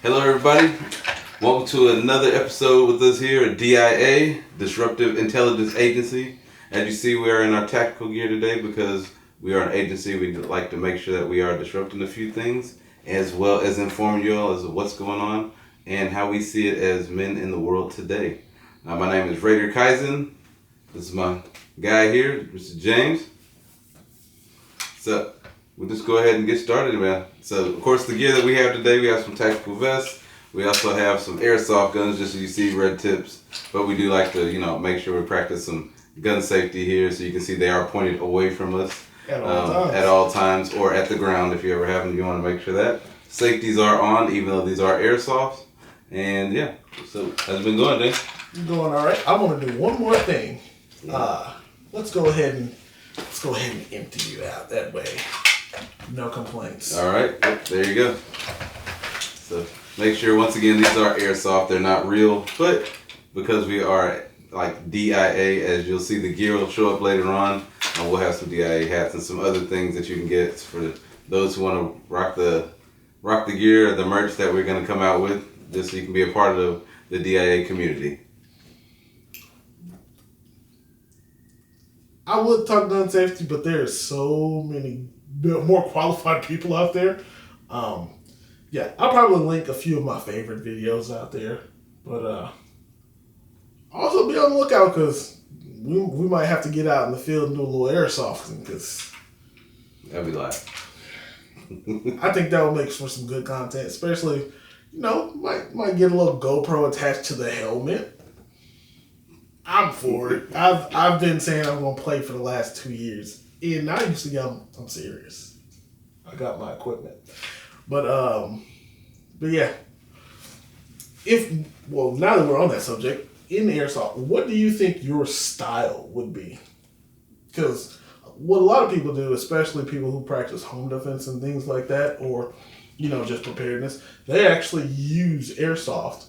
Hello, everybody. Welcome to another episode with us here at D.I.A, Disruptive Intelligence Agency. As you see, we are in our tactical gear today because we are an agency. We like to make sure that we are disrupting a few things, as well as informing you all as to what's going on and how we see it as men in the world today. My name is Raider Kaizen. This is my guy here, Mr. James. So we'll just go ahead and get started, man. So, of course, the gear that we have today, we have some tactical vests. We also have some airsoft guns, just so you see red tips. But we do like to, make sure we practice some gun safety here, so you can see they are pointed away from us at all times, or at the ground if you ever have them. You want to make sure that safeties are on, even though these are airsoft. And yeah, so how's it been going, Dave? Going all right. I want to do one more thing. Let's go ahead and empty you out. That way, no complaints. All right, there you go. So make sure, once again, these are airsoft. They're not real, but because we are like DIA, as you'll see, the gear will show up later on. We'll have some DIA hats and some other things that you can get for those who want to rock the gear, the merch that we're going to come out with, just so you can be a part of the DIA community. I would talk gun safety, but there are so many more qualified people out there. Yeah, I'll probably link a few of my favorite videos out there. But also be on the lookout, because we might have to get out in the field and do a little airsofting, because That'd be live. I think that will make for some good content, especially, might get a little GoPro attached to the helmet. I'm for it. I've been saying I'm gonna play for the last 2 years, and now you see I'm serious. I got my equipment, but yeah. Now that we're on that subject, in airsoft, what do you think your style would be? Because what a lot of people do, especially people who practice home defense and things like that, or just preparedness, they actually use airsoft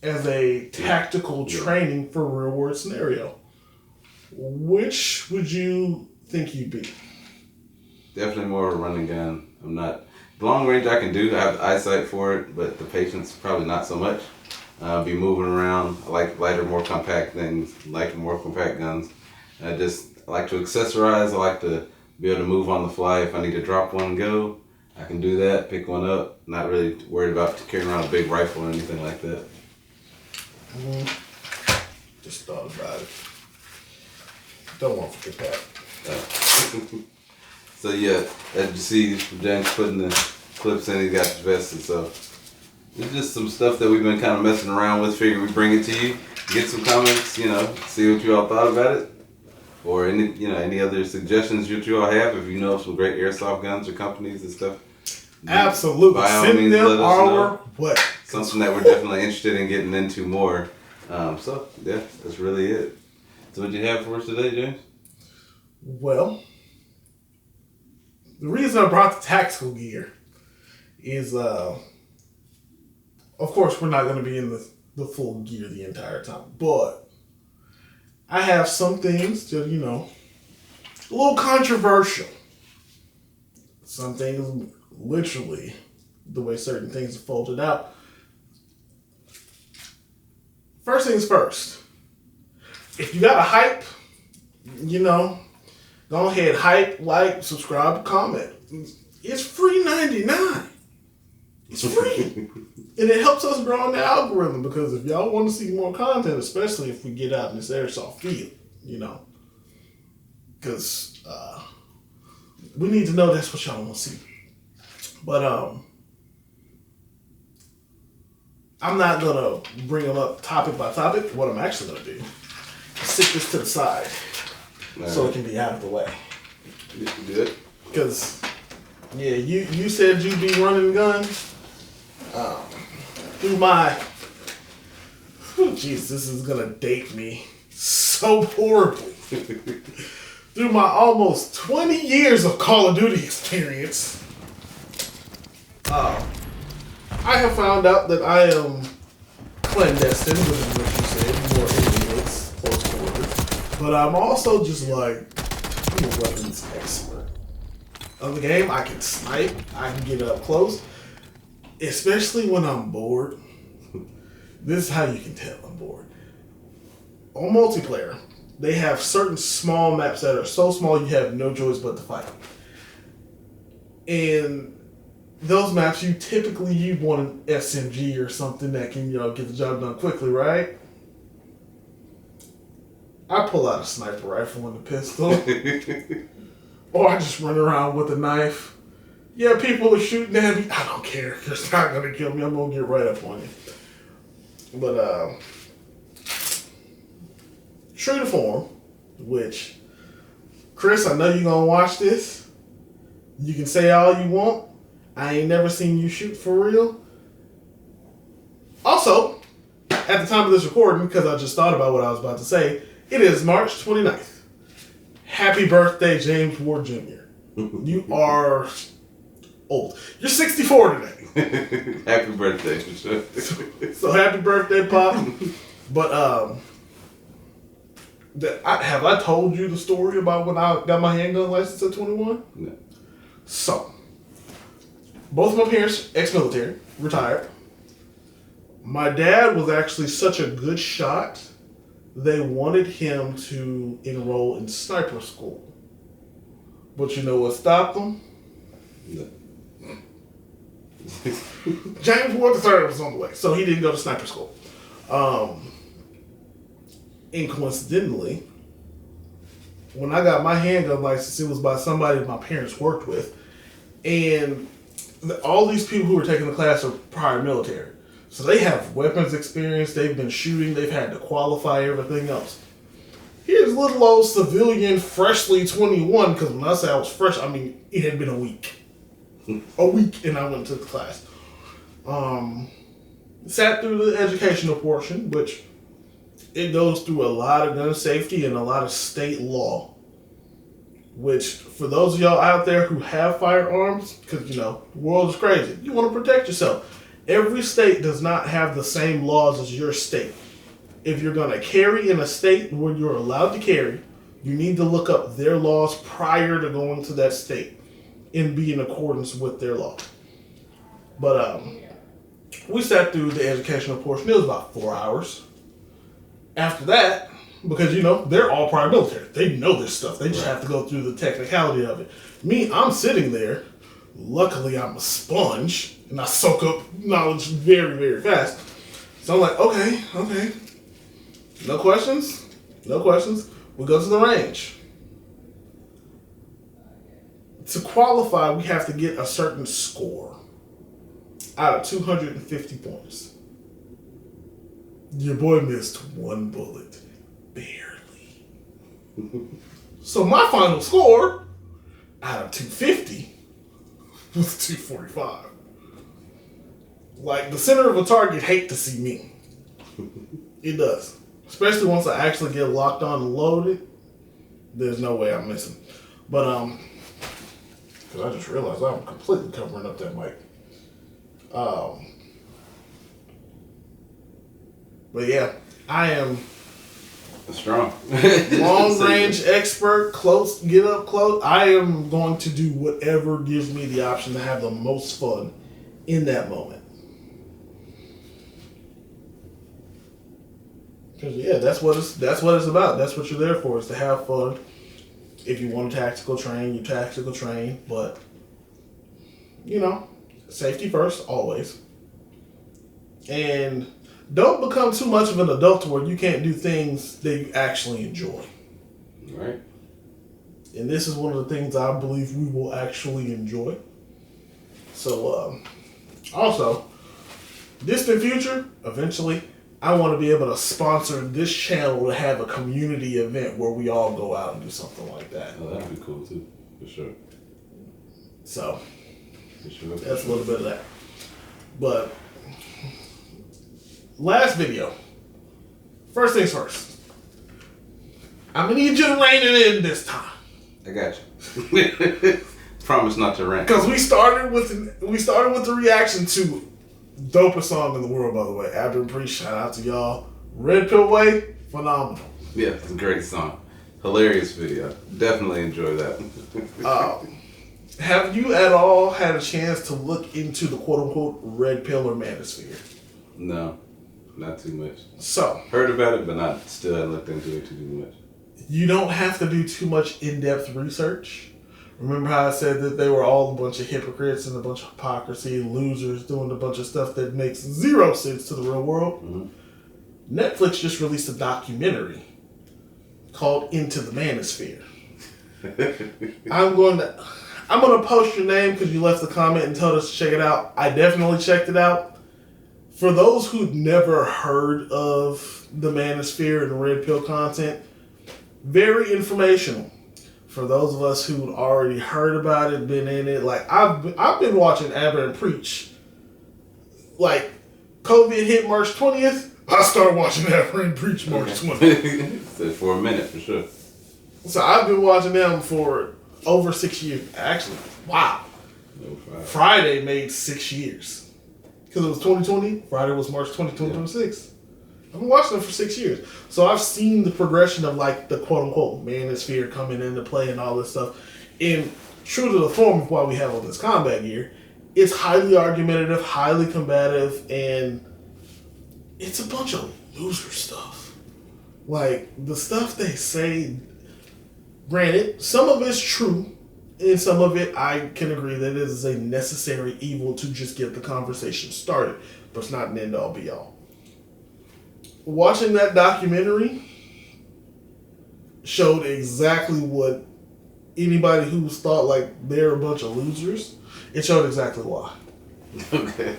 as a tactical training for real world scenario. Which would you think you'd be? Definitely more of a running gun. I'm not long range. I can do. I have the eyesight for it, but the patience probably not so much. Be moving around. I like lighter, more compact things. Like more compact guns. I like to accessorize. I like to be able to move on the fly. If I need to drop one and go, I can do that. Pick one up. Not really worried about carrying around a big rifle or anything like that. Just thought about it. Don't want to forget that. So yeah, as you see, James putting the clips in, he got the vest, and so it's just some stuff that we've been kind of messing around with. Figured we'd bring it to you, get some comments, see what you all thought about it, or any other suggestions that you all have. If you know some great airsoft guns or companies and stuff, absolutely, by all send means, them let us our know. way. Something that we're definitely interested in getting into more. So yeah, that's really it. So what you have for us today, James? Well, the reason I brought the tactical gear is, of course, we're not going to be in the full gear the entire time, but I have some things that, a little controversial. Some things, literally, the way certain things are folded out. First things first. If you got a hype, go ahead, hype, like, subscribe, comment. It's free 99. It's free. And it helps us grow in the algorithm, because if y'all want to see more content, especially if we get out in this airsoft field, because we need to know that's what y'all want to see. But I'm not going to bring them up topic by topic. What I'm actually going to do is sit this to the side so it can be out of the way. You can do it. Because, yeah, you said you'd be running guns. Through my... Jeez, this is going to date me so horribly. Through my almost 20 years of Call of Duty experience, I have found out that I am clandestine, which is what you said, more inmates, close quarters. But I'm also just I'm a weapons expert. Of the game, I can snipe, I can get up close. especially when I'm bored. This is how you can tell I'm bored. On multiplayer, they have certain small maps that are so small you have no choice but to fight. And those maps, you want an SMG or something that can, get the job done quickly, right? I pull out a sniper rifle and a pistol. Or I just run around with a knife. Yeah, people are shooting at me. I don't care. It's not going to kill me. I'm going to get right up on you. But, true to form, which, Chris, I know you're going to watch this. You can say all you want. I ain't never seen you shoot for real. Also, at the time of this recording, because I just thought about what I was about to say, it is March 29th. Happy birthday, James Ward Jr. You are old. You're 64 today. Happy birthday, for sure. So happy birthday, Pop. But, have I told you the story about when I got my handgun license at 21? No. So, both my parents, ex-military, retired. My dad was actually such a good shot, they wanted him to enroll in sniper school. But you know what stopped him? No. James Ward III was on the way, so he didn't go to sniper school. And coincidentally, when I got my handgun license, it was by somebody my parents worked with. And all these people who were taking the class are prior military. So they have weapons experience, they've been shooting, they've had to qualify everything else. Here's little old civilian, freshly 21, because when I say I was fresh, I mean it had been a week. A week, and I went to the class. Sat through the educational portion, which it goes through a lot of gun safety and a lot of state law. Which, for those of y'all out there who have firearms, because, the world is crazy, you want to protect yourself. Every state does not have the same laws as your state. If you're going to carry in a state where you're allowed to carry, you need to look up their laws prior to going to that state and be in accordance with their law. But we sat through the educational portion. It was about 4 hours. After that, because, they're all prior military. They know this stuff. They just have to go through the technicality of it. Me, I'm sitting there. Luckily, I'm a sponge, and I soak up knowledge very, very fast. So I'm like, okay. No questions? We go to the range. To qualify, we have to get a certain score out of 250 points. Your boy missed one bullet. Barely. So my final score out of 250 was 245. Like, the center of a target hate to see me. It does. Especially once I actually get locked on and loaded. There's no way I'm missing. But, because I just realized I'm completely covering up that mic. But yeah, I am strong. long range expert, get up close. I am going to do whatever gives me the option to have the most fun in that moment. Because that's what it's about. That's what you're there for, is to have fun. If you want to tactical train, you tactical train, but safety first, always. And don't become too much of an adult to where you can't do things that you actually enjoy. Right. And this is one of the things I believe we will actually enjoy. So, also, distant future, eventually, I want to be able to sponsor this channel to have a community event where we all go out and do something like that. Oh, that'd be cool too, for sure. So, that's a sure. little bit of that. But, last video. First things first. I'm gonna need you to rein it in this time. I got you. Promise not to rant. Because we started with the reaction to dopest song in the world, by the way. Abdul Priest, shout out to y'all. Red Pill Way, phenomenal. Yeah, it's a great song. Hilarious video. Definitely enjoy that. Have you at all had a chance to look into the quote unquote red pill or manosphere? No, not too much. So, Heard about it, but still haven't looked into it too much. you don't have to do too much in-depth research. Remember how I said that they were all a bunch of hypocrites and a bunch of hypocrisy, losers doing a bunch of stuff that makes zero sense to the real world? Mm-hmm. Netflix just released a documentary called Into the Manosphere. I'm gonna post your name because you left the comment and told us to check it out. I definitely checked it out. For those who've never heard of the Manosphere and red pill content, very informational. For those of us who'd already heard about it, been in it, like I've been watching Aber and Preach. Like COVID hit March 20th, I started watching Aber and Preach March 20th. So for a minute, for sure. So I've been watching them for over 6 years. Actually, wow. No, Friday made 6 years. Because it was 2020. Friday was March 20, 2026. I've been watching them for 6 years. So I've seen the progression of like the quote unquote manosphere coming into play and all this stuff. And true to the form of why we have all this combat gear, it's highly argumentative, highly combative, and it's a bunch of loser stuff. Like the stuff they say, granted, some of it's true, and some of it I can agree that it is a necessary evil to just get the conversation started, but it's not an end all be all. Watching that documentary showed exactly what anybody who's thought like they're a bunch of losers, it showed exactly why. Okay.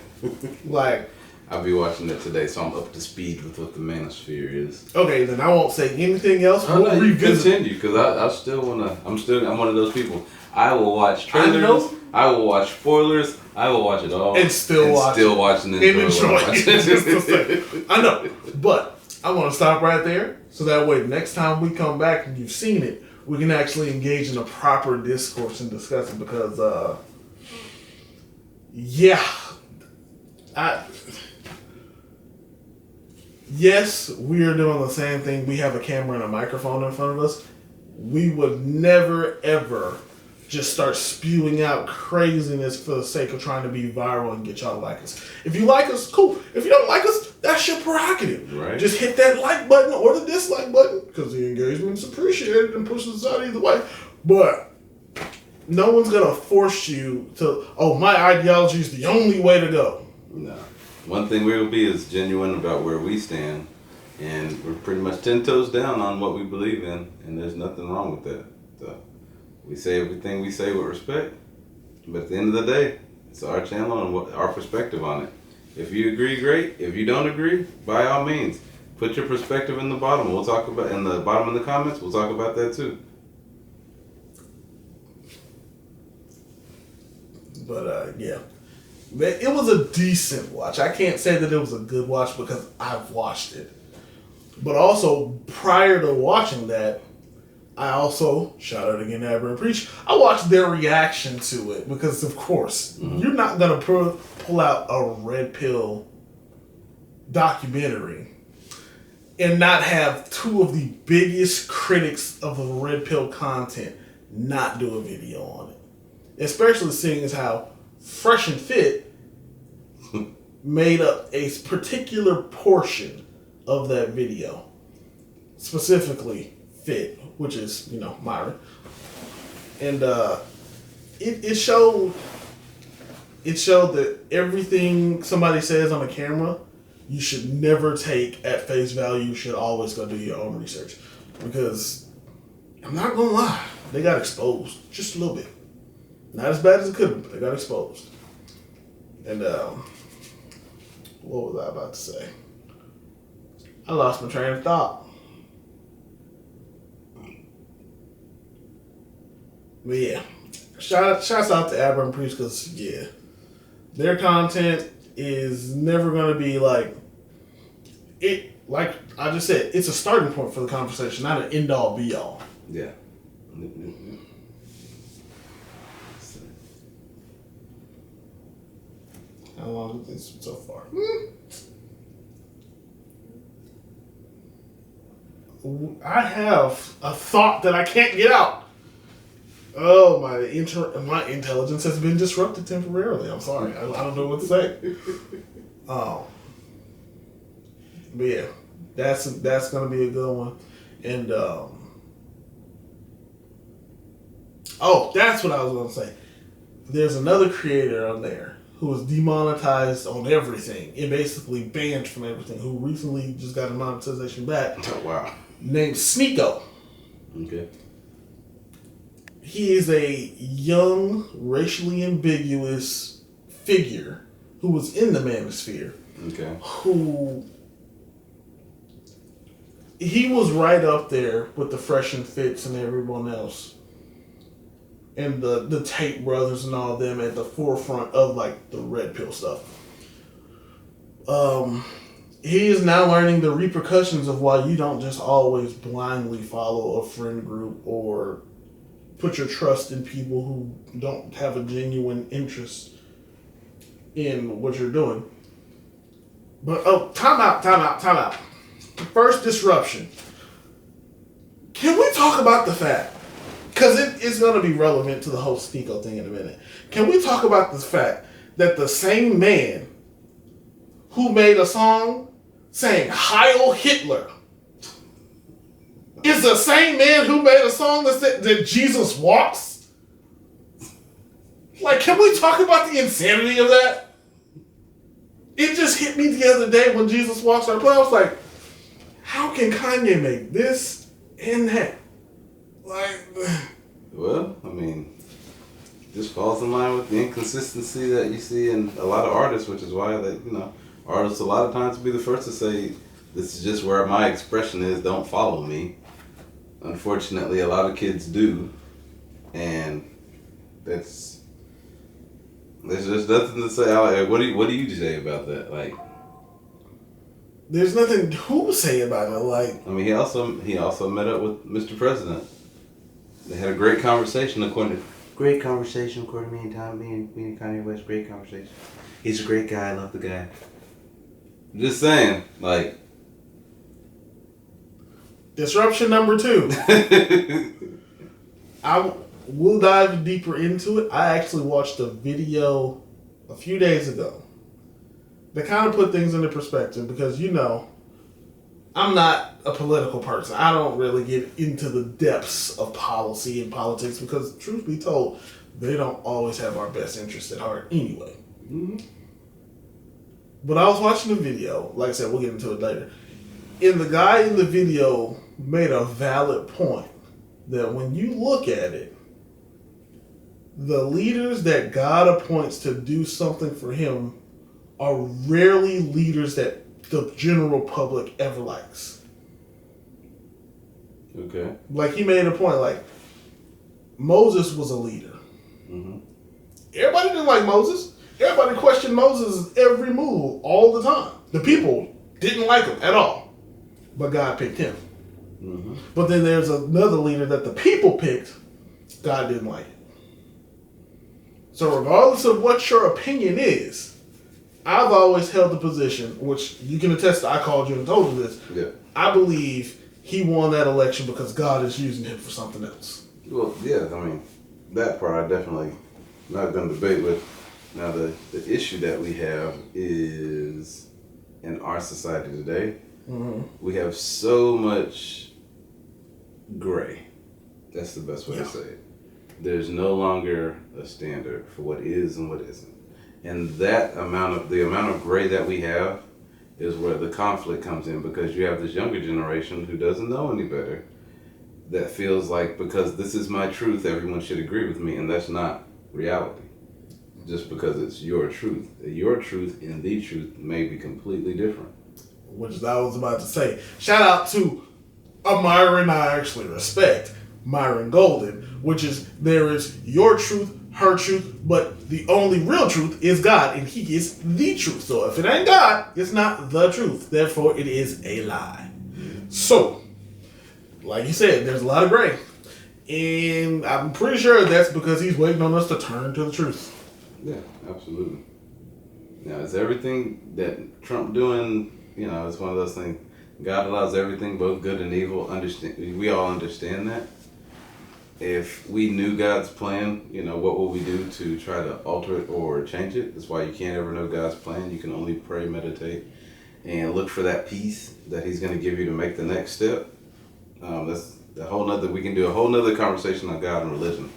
Like, I'll be watching it today, so I'm up to speed with what the manosphere is. okay, then I won't say anything else. Oh, no, you continue, because I still wanna. I'm one of those people. I will watch trailers. I will watch spoilers. I will watch it all and still watching and enjoy it. I know, but I want to stop right there so that way next time we come back and you've seen it, we can actually engage in a proper discourse and discuss it because, yes, we are doing the same thing. We have a camera and a microphone in front of us. We would never, ever just start spewing out craziness for the sake of trying to be viral and get y'all to like us. If you like us, cool. If you don't like us, that's your prerogative. Right. Just hit that like button or the dislike button because the engagement's appreciated and pushes us out either way. But no one's going to force you to, oh, my ideology is the only way to go. No. One thing we will be is genuine about where we stand, and we're pretty much 10 toes down on what we believe in, and there's nothing wrong with that. So we say everything we say with respect, but at the end of the day, it's our channel and what our perspective on it. If you agree, great. If you don't agree, by all means, put your perspective in the bottom. We'll talk about in the bottom of the comments. We'll talk about that too. But yeah, it was a decent watch. I can't say that it was a good watch because I've watched it. But also, prior to watching that, I also, shout out again to Aber and Preach, I watched their reaction to it because, of course, you're not going to pull out a red pill documentary and not have two of the biggest critics of the red pill content not do a video on it. Especially seeing as how Fresh and Fit made up a particular portion of that video. Specifically, Fit, which is, Myron. And it showed that everything somebody says on the camera, you should never take at face value. You should always go do your own research. Because, I'm not going to lie, they got exposed just a little bit. Not as bad as it could have, but they got exposed. And, what was I about to say? I lost my train of thought. But yeah, shouts out to Aber and Preach because, yeah, their content is never going to be like I just said, it's a starting point for the conversation, not an end-all, be-all. Yeah. How long is this so far? I have a thought that I can't get out. Oh, my intelligence has been disrupted temporarily. I'm sorry. I don't know what to say. Um, but yeah, that's gonna be a good one. And oh, that's what I was gonna say. There's another creator on there who was demonetized on everything and basically banned from everything. Who recently just got a monetization back. Oh, wow. Named Sneeko. Okay. He is a young, racially ambiguous figure who was in the manosphere. Okay. Who he was right up there with the Fresh and Fits and everyone else, and the Tate brothers and all them at the forefront of like the red pill stuff. He is now learning the repercussions of why you don't just always blindly follow a friend group or put your trust in people who don't have a genuine interest in what you're doing. But time out. First disruption. Can we talk about the fact, because it's going to be relevant to the whole Sneeko thing in a minute. Can we talk about the fact that the same man who made a song saying Heil Hitler is the same man who made a song that said that Jesus walks? Like, can we talk about the insanity of that? It just hit me the other day when Jesus walks our play. I was like, how can Kanye make this and that? Like, Well, I mean, this falls in line with the inconsistency that you see in a lot of artists, which is why artists a lot of times be the first to say, this is just where my expression is, don't follow me. Unfortunately, a lot of kids do, and there's just nothing to say. What do you say about that? Like, there's nothing to say about it. Like, I mean, he also met up with Mr. President. They had a great conversation, according to me and Tom, me and Kanye West. Great conversation. He's a great guy. I love the guy. Just saying, like, disruption number 2. We'll dive deeper into it. I actually watched a video a few days ago that kind of put things into perspective because, I'm not a political person. I don't really get into the depths of policy and politics because, truth be told, they don't always have our best interest at heart anyway. Mm-hmm. But I was watching the video. Like I said, we'll get into it later. And the guy in the video made a valid point that when you look at it, the leaders that God appoints to do something for him are rarely leaders that the general public ever likes. Okay. Like, he made a point, like, Moses was a leader. Mm-hmm. Everybody didn't like Moses. Everybody questioned Moses' every move all the time. The people didn't like him at all. But God picked him. Mm-hmm. But then there's another leader that the people picked. God didn't like it. So regardless of what your opinion is, I've always held the position, which you can attest to, I called you and told you this. Yeah. I believe he won that election because God is using him for something else. Well, yeah, I mean, that part I definitely not going to debate with. Now, the issue that we have is in our society today, we have so much gray. That's the best way to say it. There's no longer a standard for what is and what isn't. And the amount of gray that we have is where the conflict comes in, because you have this younger generation who doesn't know any better, that feels like because this is my truth, everyone should agree with me, and that's not reality. Just because it's your truth. Your truth and the truth may be completely different. Which I was about to say. Shout out to a Myron I actually respect, Myron Golden, which is there is your truth, her truth, but the only real truth is God, and he is the truth. So if it ain't God, it's not the truth. Therefore, it is a lie. So, like you said, there's a lot of gray. And I'm pretty sure that's because he's waiting on us to turn to the truth. Yeah, absolutely. Now, is everything that Trump doing, it's one of those things, God allows everything, both good and evil, we all understand that. if we knew God's plan, what would we do to try to alter it or change it? That's why you can't ever know God's plan. You can only pray, meditate, and look for that peace that He's going to give you to make the next step. That's we can do a whole nother conversation on God and religion.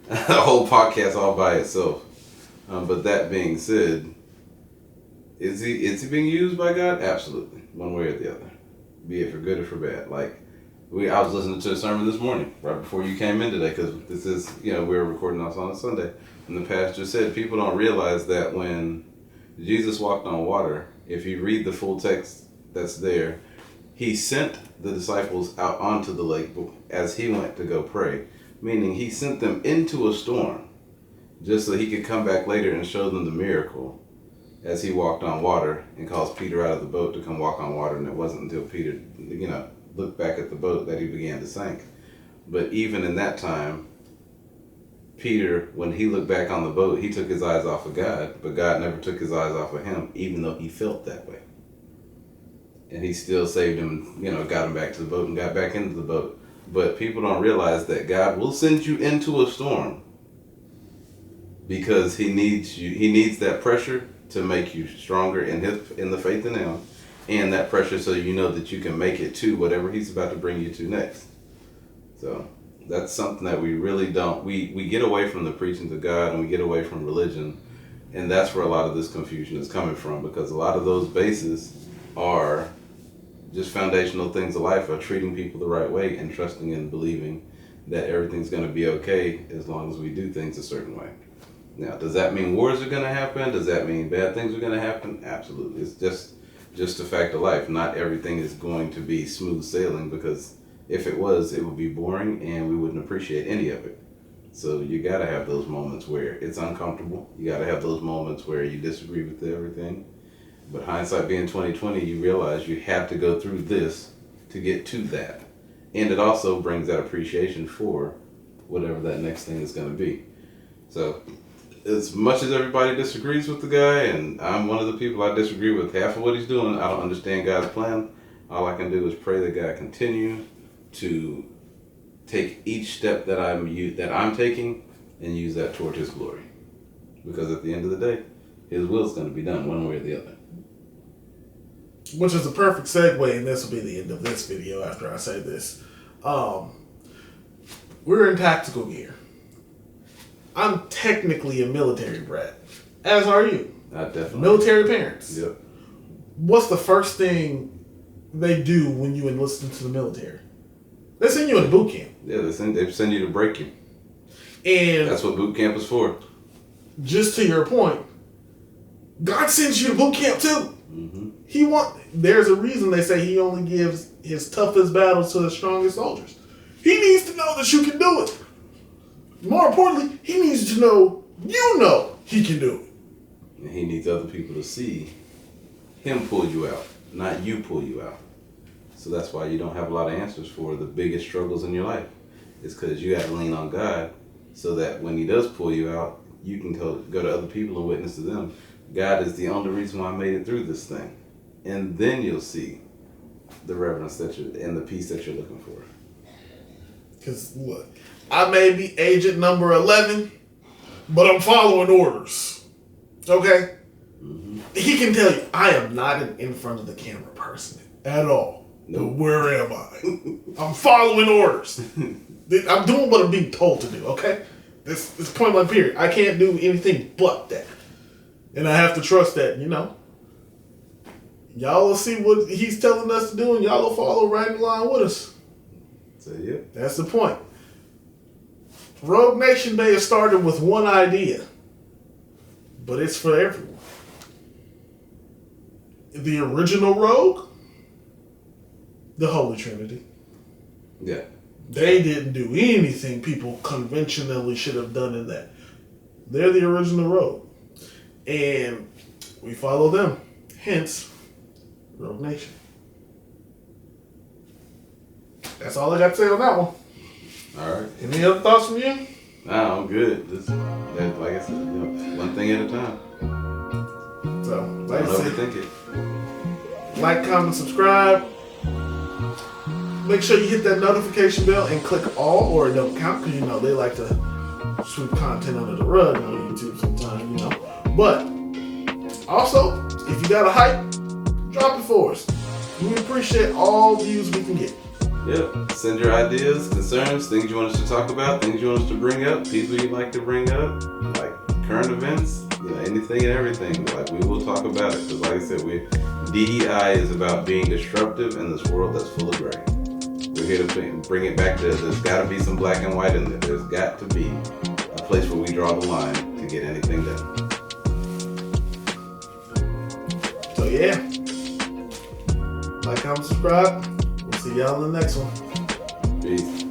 A whole podcast all by itself. But that being said, is he being used by God? Absolutely. One way or the other. Be it for good or for bad. I was listening to a sermon this morning, right before you came in today, because this is, we were recording this on a Sunday, and the pastor said people don't realize that when Jesus walked on water, if you read the full text that's there, He sent the disciples out onto the lake as He went to go pray, meaning He sent them into a storm just so He could come back later and show them the miracle as He walked on water and caused Peter out of the boat to come walk on water. And it wasn't until Peter, looked back at the boat that he began to sink. But even in that time, Peter, when he looked back on the boat, he took his eyes off of God, but God never took His eyes off of him, even though he felt that way. And He still saved him, got him back to the boat and got back into the boat. But people don't realize that God will send you into a storm because He needs you. He needs that pressure to make you stronger in the faith in Him, and that pressure so you know that you can make it to whatever He's about to bring you to next. So that's something that we really don't. We get away from the preaching of God and we get away from religion, and that's where a lot of this confusion is coming from, because a lot of those bases are just foundational things of life, are treating people the right way and trusting and believing that everything's going to be okay as long as we do things a certain way. Now, does that mean wars are going to happen? Does that mean bad things are going to happen? Absolutely. It's just a fact of life. Not everything is going to be smooth sailing, because if it was, it would be boring and we wouldn't appreciate any of it. So you got to have those moments where it's uncomfortable. You got to have those moments where you disagree with everything. But hindsight being 2020, you realize you have to go through this to get to that. And it also brings that appreciation for whatever that next thing is going to be. So as much as everybody disagrees with the guy, and I'm one of the people, I disagree with half of what he's doing. I don't understand God's plan. All I can do is pray that God continue to take each step that I'm taking and use that toward His glory. Because at the end of the day, His will is going to be done one way or the other. Which is a perfect segue, and this will be the end of this video after I say this. We're in tactical gear. I'm technically a military brat, as are you. I definitely. Military parents. Yep. What's the first thing they do when you enlist into the military? They send you in boot camp. Yeah, they send you to break you. And that's what boot camp is for. Just to your point, God sends you to boot camp too. Mm-hmm. There's a reason they say He only gives His toughest battles to the strongest soldiers. He needs to know that you can do it. More importantly, He needs to know He can do it. And He needs other people to see Him pull you out, not you pull you out. So that's why you don't have a lot of answers for the biggest struggles in your life. It's because you got to lean on God, so that when He does pull you out, you can go to other people and witness to them. God is the only reason why I made it through this thing. And then you'll see the reverence and the peace that you're looking for. Because look, I may be agent number 11, but I'm following orders. Okay? Mm-hmm. He can tell you, I am not an in front of the camera person at all. No. But where am I? I'm following orders. I'm doing what I'm being told to do, okay? This point blank period. I can't do anything but that. And I have to trust that, y'all will see what He's telling us to do, and y'all will follow right in line with us. So, yeah. That's the point. Rogue Nation may have started with one idea, but it's for everyone. The original Rogue, the Holy Trinity. Yeah. They didn't do anything people conventionally should have done in that. They're the original Rogue. And we follow them. Hence, Rogue Nation. That's all I got to say on that one. All right. Any other thoughts from you? Nah, I'm good. Like I said, one thing at a time. So, like I Don't said, overthink it. like, comment, subscribe. make sure you hit that notification bell and click all or it don't count, because you know they like to sweep content under the rug on YouTube sometimes, you know. But also, if you got a hype, drop it for us. We appreciate all views we can get. Yep. Send your ideas, concerns, things you want us to talk about, things you want us to bring up, people you'd like to bring up, like current events, anything and everything. Like, we will talk about it. Because like I said, DEI is about being disruptive in this world that's full of gray. We're here to bring it back to, there's got to be some black and white in there. There's got to be a place where we draw the line to get anything done. So yeah, like, comment, subscribe. We'll see y'all in the next one. Peace.